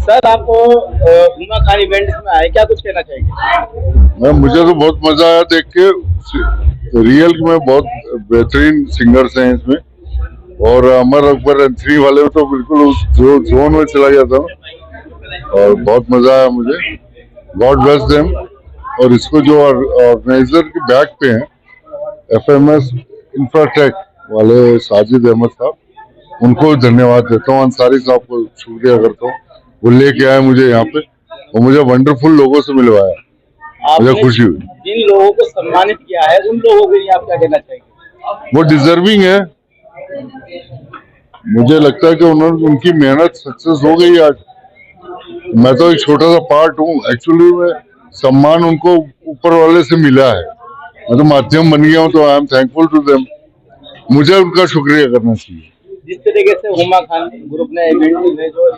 Sir आप Huma Khan event में आए, क्या कुछ कहना चाहेंगे? मुझे तो बहुत मजा आया देख के। रियल में बहुत बेहतरीन सिंगर्स हैं इसमें, और अमर अकबर एंथनी वाले में तो बिल्कुल उस जोन में चला गया था, और बहुत मजा आया मुझे। God bless them. और इसको जो ऑर्गेनाइजर के बैक पे हैं, FMS इंफ्राटेक वाले साजिद अहमद साहब, उनको धन्यवाद देता हूँ। अंसारी साहब को शुक्रिया करता हूँ, वो लेके आए मुझे यहाँ पे और मुझे वंडरफुल लोगों से मिलवाया। मुझे खुशी हुई। जिन लोगों को सम्मानित किया है उन लोगों के लिए आप क्या कहना चाहेंगे? वो डिजर्विंग है। मुझे लगता है कि उनकी मेहनत सक्सेस हो गई आज। मैं तो एक छोटा सा पार्ट हूँ एक्चुअली में। सम्मान उनको ऊपर वाले से मिला है, मैं तो माध्यम बन गया हूँ, तो I am thankful to them. मुझे उनका शुक्रिया करना चाहिए। जिस तरीके से हुमा खान ग्रुप ने इवेंट में जो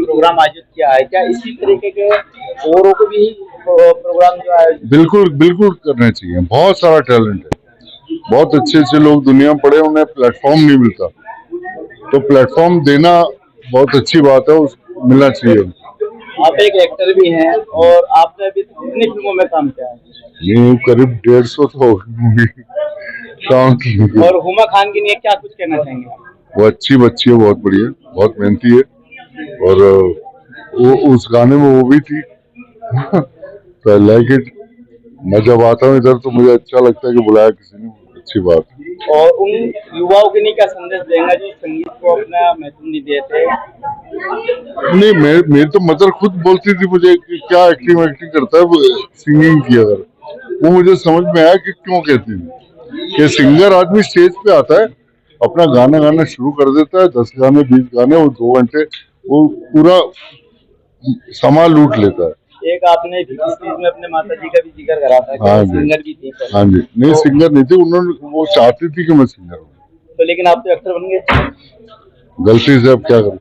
प्रोग्राम आयोजित किया है, क्या इसी तरीके के औरों को भी प्रोग्राम जो है? बिल्कुल बिल्कुल करने चाहिए। बहुत सारा टैलेंट है, बहुत अच्छे अच्छे लोग दुनिया में पड़े, उन्हें प्लेटफॉर्म नहीं मिलता, तो प्लेटफॉर्म देना बहुत अच्छी बात है, उसको मिलना चाहिए। आप एक एक्टर भी हैं और आपने अभी कितनी फिल्मों में काम किया है? ये करीब 150 तो मूवी काम की। और हुमा खान के लिए क्या कुछ कहना चाहेंगे आप? वो अच्छी बच्ची है, बहुत बढ़िया, बहुत मेहनती है, और वो उस गाने में वो भी थी। तो आई लाइक इट। मैं जब आता हूँ इधर तो मुझे अच्छा लगता है कि बुलाया किसी ने, अच्छी बात। और उन युवाओं के लिए क्या संदेश देंगे जो संगीत को अपना महत्व नहीं देते? नहीं, मेरी तो मदर खुद बोलती थी मुझे कि क्या एक्टिंग करता है सिंगिंग की। अगर वो मुझे समझ में आया कि क्यों कहती थी कि सिंगर आदमी स्टेज पे आता है, अपना गाना शुरू कर देता है, 10 गाने 20 गाने, वो 2 घंटे वो पूरा समा लूट लेता है। एक आपने इस चीज में अपने माता जी का भी जिक्र करा था कि हाँ सिंगर भी थी। हाँ जी, नहीं तो, सिंगर नहीं थी, उन्होंने वो चाहती थी कि मैं सिंगर हूँ, तो लेकिन आप तो एक्टर बन गए। गलती से। अब क्या करूँ,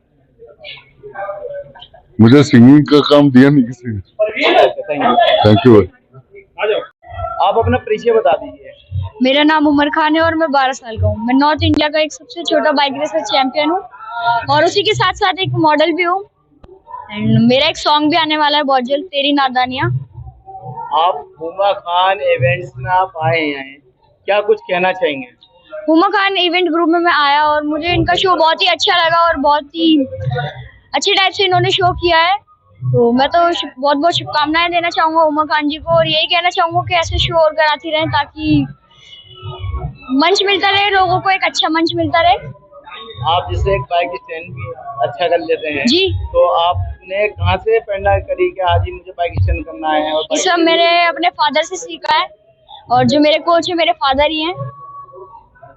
मुझे सिंगिंग का काम दिया नहीं किसी ने। Thank you. आप अपना परिचय बता दीजिए। मेरा नाम उमर खान है और मैं 12 साल का हूँ। मैं नॉर्थ इंडिया का एक सबसे छोटा बाइक रेसर चैंपियन हूँ और उसी के साथ साथ एक मॉडल भी हूँ। एंड मेरा एक सॉन्ग भी आने वाला है बहुत जल्द, तेरी नादानियाँ। आप हुमा खान इवेंट्स में आप आए हैं, क्या कुछ कहना चाहेंगे? हुमा खान इवेंट ग्रुप में मैं आया और मुझे इनका शो बहुत ही अच्छा लगा और बहुत ही अच्छे टाइप से इन्होंने शो किया है, तो मैं तो बहुत बहुत शुभकामनाएं देना चाहूंगा उमा खान जी को, और यही कहना चाहूंगा कि ऐसे शो और कराती रहें ताकि मंच मिलता रहे, लोगों को एक अच्छा मंच मिलता रहे। आप जिसे एक बाइक स्टैंड भी अच्छा कर लेते हैं जी, तो आपने कहाँ से प्रेरणा करी कि आज ही मुझे बाइक स्टैंड करना है? और ये सब मैंने अपने फादर से सीखा है और जो मेरे कोच है मेरे फादर ही हैं।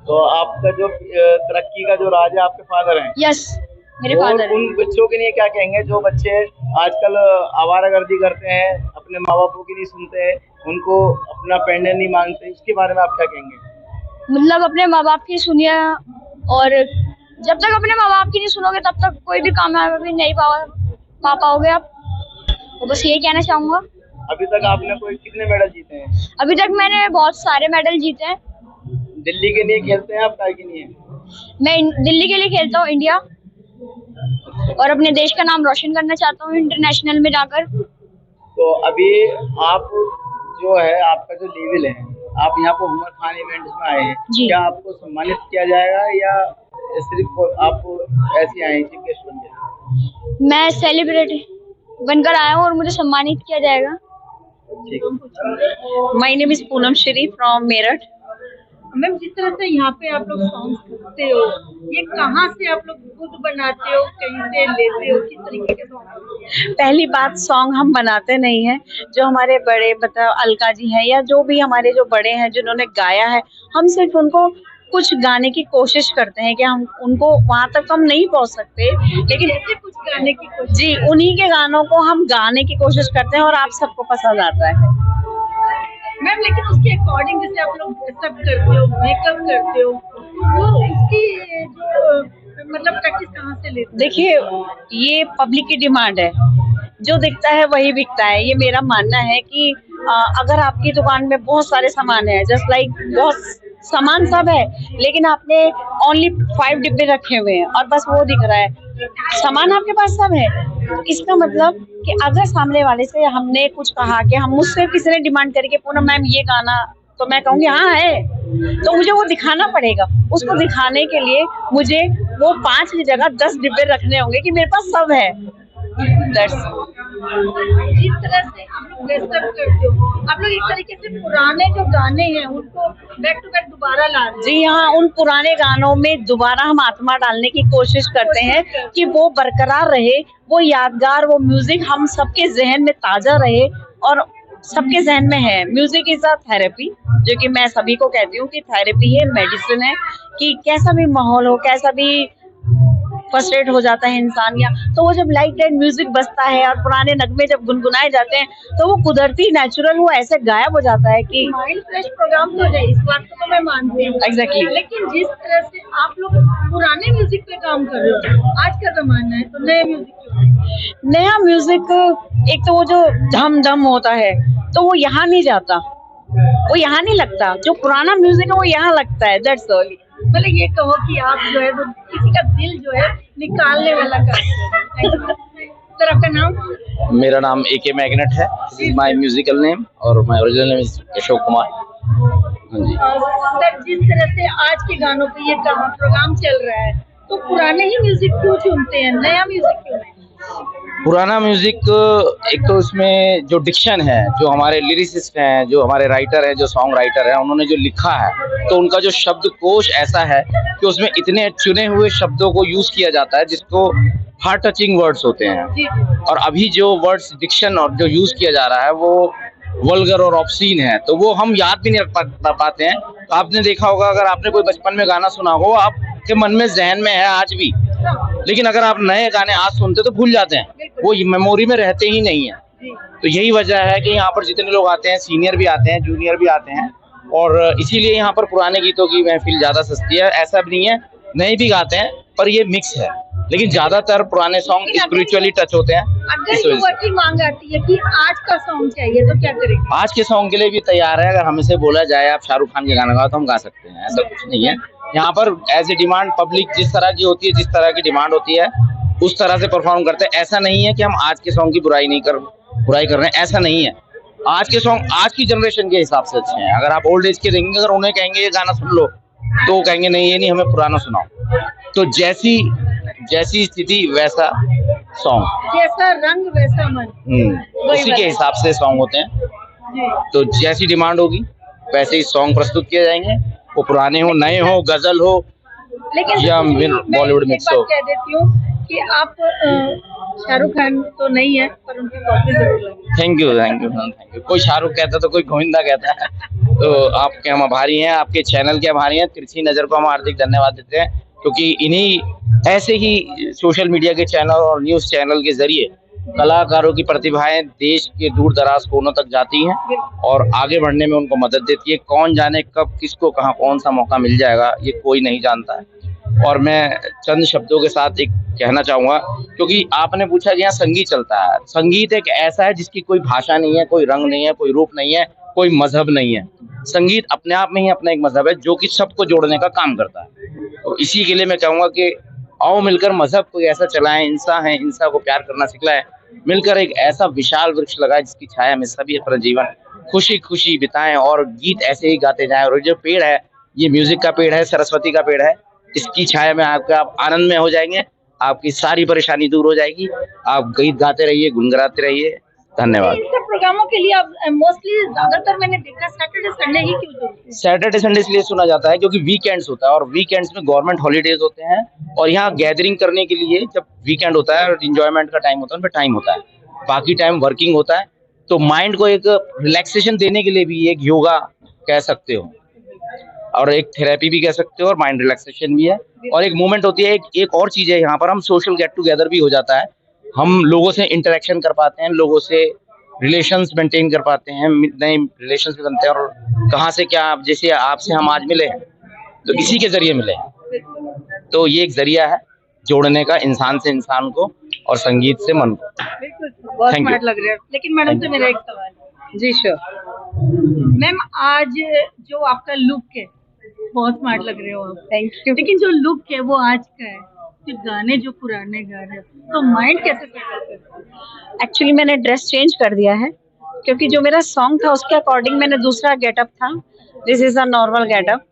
तो आपका जो तरक्की का जो राज है आपके फादर हैं? यस, मेरे फादर। उन बच्चों के लिए क्या कहेंगे जो बच्चे आजकल आवारागर्दी करते हैं, अपने माँ बापों की नहीं सुनते हैं, उनको अपना पेंडेंट नहीं मांगते, उसके बारे में आप क्या कहेंगे? मतलब अपने माँ बाप की सुनिए, और जब तक अपने माँ बाप की नहीं सुनोगे तब तक कोई भी कामयाबी नहीं पा पाओगे आप। तो बस यही कहना चाहूंगा। अभी तक आपने कितने मेडल जीते हैं? अभी तक मैंने बहुत सारे मेडल जीते हैं। दिल्ली के लिए खेलते हैं आप, काय के लिए? मैं दिल्ली के लिए खेलता हूँ, इंडिया, और अपने देश का नाम रोशन करना चाहता हूँ इंटरनेशनल में जाकर। तो अभी आप जो है आपका जो लेवल है, आप यहाँ पर हुमा खान इवेंट्स में आए हैं, क्या आपको सम्मानित किया जाएगा या सिर्फ आप ऐसे आए चीफ गेस्ट बन के? मैं सेलिब्रिटी बनकर आया हूँ और मुझे सम्मानित किया जाएगा। My name is Poonam Shri from Meerut. Ma'am, जिस तरह से यहाँ पे आप लोग सॉन्ग्स करते हो, ये कहाँ से आप लोग खुद बनाते हो, कहीं से लेते हो, किस तरीके के सॉन्ग? पहली बात, सॉन्ग हम बनाते नहीं हैं। जो हमारे बड़े मतलब अलका जी हैं या जो भी हमारे जो बड़े हैं जिन्होंने गाया है, हम सिर्फ उनको कुछ गाने की कोशिश करते हैं कि हम उनको वहां तक हम नहीं पहुंच सकते, लेकिन ऐसे कुछ गाने की कोशिश। जी, उन्हीं के गानों को हम गाने की कोशिश करते हैं और आप सबको पसंद आता है। मैम, लेकिन उसके अकॉर्डिंग जैसे आप लोग ड्रेसअप करते हो, मेकअप करते हो, वो इसकी जो मतलब प्रैक्टिस कहाँ से लेते हो? देखिए, ये पब्लिक की डिमांड है, जो दिखता है वही बिकता है। ये मेरा मानना है कि अगर आपकी दुकान में बहुत सारे सामान है, जस्ट लाइक बहुत सामान सब है, लेकिन आपने ओनली 5 डिब्बे रखे हुए हैं और बस वो दिख रहा है, सामान आपके पास सब है, तो इसका मतलब कि अगर सामने वाले से हमने कुछ कहा कि हम मुझसे किसी ने डिमांड करके पूनम मैम ये गाना, तो मैं कहूँगी हाँ है, तो मुझे वो दिखाना पड़ेगा। उसको दिखाने के लिए मुझे वो 5 की जगह 10 डिब्बे रखने होंगे कि मेरे पास सब है। That's जिस तरह से आप लोग डिस्टर्ब करते हो, आप लोग एक तरीके से पुराने जो गाने हैं उनको बैक टू बैक दोबारा ला रहे जी हाँ, उन पुराने गानों में दोबारा हम आत्मा डालने की कोशिश करते हैं कि वो बरकरार रहे, वो यादगार, वो म्यूजिक हम सबके जहन में ताजा रहे। और सबके जहन में है म्यूजिक इज अ थेरेपी, जो कि मैं सभी को कहती हूँ कि थेरेपी है, मेडिसिन है। कि कैसा भी माहौल हो, कैसा भी फ्रस्ट्रेट हो जाता है इंसान, या तो वो जब लाइट एंड म्यूजिक बजता है और पुराने नगमे जब गुनगुनाए जाते हैं तो वो कुदरती नेचुरल वो ऐसे गायब हो जाता है कि माइंड फ्रेश प्रोग्राम तो है, इस बात को तो मैं मानती हूँ। Exactly. लेकिन जिस तरह से आप लोग पुराने म्यूजिक पे काम कर रहे हो, आज का जमाना है तो नए म्यूजिक क्यों नहीं? नया म्यूजिक, एक तो वो जो धम धम होता है तो वो यहाँ नहीं जाता, वो यहाँ नहीं लगता। जो पुराना म्यूजिक है वो यहाँ लगता है। That's all. मतलब ये कहो कि आप जो है वो किसी का दिल जो है निकालने वाला करते हो। सर आपका नाम? मेरा नाम AK मैग्नेट है, this is my musical name और my original name is Ashok Kumar. हाँ जी। सर जिस तरह से आज के गानों पे ये प्रोग्राम चल रहा है, तो पुराने ही म्यूजिक क्यों चुनते हैं, नया म्यूजिक क्यों नहीं? पुराना म्यूजिक, एक तो इसमें जो डिक्शन है, जो हमारे लिरिसिस्ट हैं, जो हमारे राइटर हैं, जो सॉन्ग राइटर हैं, उन्होंने जो लिखा है, तो उनका जो शब्दकोश ऐसा है कि उसमें इतने चुने हुए शब्दों को यूज किया जाता है जिसको हार्ट टचिंग वर्ड्स होते हैं। और अभी जो वर्ड्स डिक्शन और जो यूज किया जा रहा है वो वल्गर और ऑब्सीन है, तो वो हम याद भी नहीं रख पाते हैं। तो आपने देखा होगा, अगर आपने कोई बचपन में गाना सुना हो, आपके मन में जहन में है आज भी, लेकिन अगर आप नए गाने आज सुनते तो भूल जाते हैं, वो मेमोरी में रहते ही नहीं है। तो यही वजह है कि यहाँ पर जितने लोग आते हैं, सीनियर भी आते हैं, जूनियर भी आते हैं, और इसीलिए यहाँ पर पुराने गीतों की महफिल ज्यादा सस्ती है। ऐसा भी नहीं है, नए भी गाते हैं, पर ये मिक्स है, लेकिन ज्यादातर पुराने सॉन्ग स्पिरिचुअली टच होते हैं। अगर युवा की मांग आती है कि आज का सॉन्ग चाहिए तो क्या करेंगे? आज के सॉन्ग के लिए भी तैयार है। अगर हमसे बोला जाए आप शाहरुख खान के गाना गाओ तो हम गा सकते हैं, ऐसा कुछ नहीं है। यहाँ पर एज ए डिमांड पब्लिक जिस तरह की होती है, जिस तरह की डिमांड होती है, उस तरह से परफॉर्म करते हैं। ऐसा नहीं है कि हम आज के सॉन्ग की बुराई कर रहे हैं, ऐसा नहीं है। आज के सॉन्ग आज की जनरेशन के हिसाब से अच्छे हैं। अगर आप ओल्ड एज के देखेंगे, अगर उन्हें कहेंगे ये गाना सुन लो, तो वो कहेंगे नहीं, ये नहीं, हमें पुराना सुनाओ। तो जैसी स्थिति वैसा सॉन्ग, जैसा रंग वैसा मन, उसी के हिसाब से सॉन्ग होते हैं। तो जैसी डिमांड होगी वैसे ही सॉन्ग प्रस्तुत किए जाएंगे, वो पुराने हो, नए हो, गजल हो, लेकिन या बॉलीवुड मिक्स हो। कह देती हूँ कि आप शाहरुख खान तो नहीं है, पर उनकी कॉपी जरूर लगी। Thank you. कोई शाहरुख कहता तो कोई गोविंदा कहता है, तो आपके हम आभारी हैं, आपके चैनल के आभारी हैं। तिरछी नजर को हम हार्दिक धन्यवाद देते हैं, क्योंकि इन्हीं ऐसे ही सोशल मीडिया के चैनल और न्यूज चैनल के जरिए कलाकारों की प्रतिभाएं देश के दूर दराज कोनों तक जाती हैं और आगे बढ़ने में उनको मदद देती है। कौन जाने कब किसको कहाँ कौन सा मौका मिल जाएगा, ये कोई नहीं जानता है। और मैं चंद शब्दों के साथ एक कहना चाहूँगा, क्योंकि आपने पूछा कि यहाँ संगीत चलता है। संगीत एक ऐसा है जिसकी कोई भाषा नहीं है, कोई रंग नहीं है, कोई रूप नहीं है, कोई मजहब नहीं है। संगीत अपने आप में ही अपना एक मजहब है जो कि सबको जोड़ने का काम करता है। तो इसी के लिए मैं कहूँगा कि आओ मिलकर मजहब कोई ऐसा चलाएं, इंसान को प्यार करना सिखलाएं, मिलकर एक ऐसा विशाल वृक्ष लगाएं जिसकी छाया में सभी अपना जीवन खुशी खुशी बिताएं और गीत ऐसे ही गाते जाएं। और जो पेड़ है, ये म्यूजिक का पेड़ है, सरस्वती का पेड़ है, इसकी छाया में आप आनंद में हो जाएंगे, आपकी सारी परेशानी दूर हो जाएगी। आप गीत गाते रहिए, गुनगुनाते रहिए। धन्यवाद। इन सब प्रोग्रामों के लिए आप मोस्टली ज्यादातर मैंने देखा सैटरडे संडे ही क्यों जोड़ते हैं? सैटरडे संडे इसलिए सुना जाता है क्योंकि वीकेंड्स होता है और वीकेंड्स में गवर्नमेंट हॉलीडेज होते हैं, और यहाँ गैदरिंग करने के लिए जब वीकेंड होता है और इंजॉयमेंट का टाइम होता है, उन पर टाइम होता है। बाकी टाइम वर्किंग होता है, तो माइंड को एक रिलैक्सेशन देने के लिए भी एक योगा कह सकते हो और एक थेरेपी भी कह सकते हो और माइंड रिलैक्सेशन भी है और एक मूवमेंट होती है। एक और चीज है, यहाँ पर हम सोशल गेट टुगेदर भी हो जाता है। हम लोगों से इंटरेक्शन कर पाते हैं, लोगों से रिलेशंस मेंटेन कर पाते हैं, नए रिलेशंस भी बनते हैं। और कहाँ से क्या, जैसे आपसे हम आज मिले हैं तो इसी के जरिए मिले हैं। तो ये एक जरिया है जोड़ने का इंसान से इंसान को और संगीत से मन को। बिल्कुल, बहुत स्मार्ट लग रहे हैं। लेकिन मैडम से मेरा एक सवाल है। जी श्योर मैम, आज जो आपका लुक है बहुत स्मार्ट लग रहे हो आप। Thank you. लेकिन जो लुक है वो आज का है, उसके गाने जो पुराने गाने, तो माइंड कैसे सेटल करते हैं? एक्चुअली मैंने ड्रेस चेंज कर दिया है, क्योंकि जो मेरा सॉन्ग था उसके अकॉर्डिंग मैंने दूसरा गेटअप था। This is a normal getup.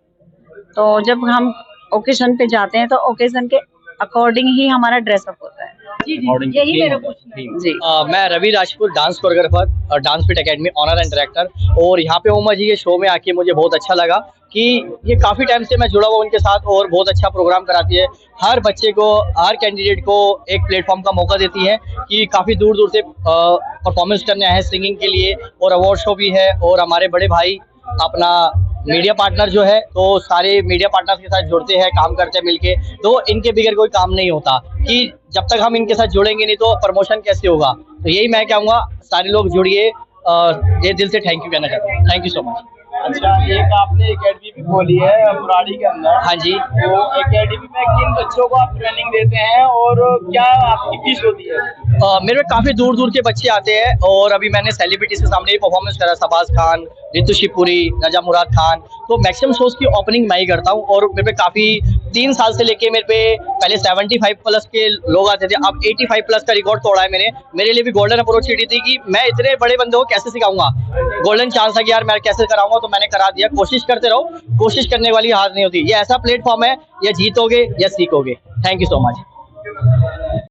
तो जब हम ओकेजन पे जाते हैं तो ओकेजन के अकॉर्डिंग ही हमारा ड्रेसअप होता है। जी जी, यही मेरा पूछना है। जी। मैं Ravi Rajput, dance choreographer, dance fit academy owner and director. और यहाँ पे उमा जी के शो में आके मुझे बहुत अच्छा लगा कि ये काफ़ी टाइम से मैं जुड़ा हुआ उनके साथ, और बहुत अच्छा प्रोग्राम कराती है। हर बच्चे को, हर कैंडिडेट को एक प्लेटफॉर्म का मौका देती है कि काफ़ी दूर दूर से परफॉर्मेंस करने आए हैं सिंगिंग के लिए, और अवार्ड शो भी है। और हमारे बड़े भाई अपना मीडिया पार्टनर जो है, तो सारे मीडिया पार्टनर्स के साथ जुड़ते हैं, काम करते हैं मिलके। तो इनके बगैर कोई काम नहीं होता, कि जब तक हम इनके साथ जुड़ेंगे नहीं तो प्रमोशन कैसे होगा। तो यही मैं कहूँगा, सारे लोग जुड़िए। ये दिल से थैंक यू कहना चाहता हूँ। Thank you so much. अच्छा, एक आपने एकेडमी भी खोली है बुराड़ी के अंदर। हाँ जी। तो एकेडमी में किन बच्चों को आप ट्रेनिंग देते हैं और क्या आपकी फीस होती है? मेरे में काफ़ी दूर दूर के बच्चे आते हैं, और अभी मैंने सेलिब्रिटीज के सामने परफॉर्मेंस करा, शहबाज खान, रितु शिवपुरी, नजा मुराद खान। तो मैक्सिमम शोज की ओपनिंग मैं ही करता हूँ। और मेरे पे काफ़ी 3 साल से लेके मेरे पे पहले 75 प्लस के लोग आते थे, अब 85 प्लस का रिकॉर्ड तोड़ा है मैंने। मेरे लिए भी गोल्डन अप्रोच थी कि मैं इतने बड़े बंदे को कैसे सिखाऊंगा। गोल्डन चांस है कि यार मैं कैसे कराऊंगा, तो मैंने करा दिया। कोशिश करते रहो, कोशिश करने वाली हार नहीं होती। ये ऐसा प्लेटफॉर्म है, या जीतोगे या सीखोगे। Thank you so much.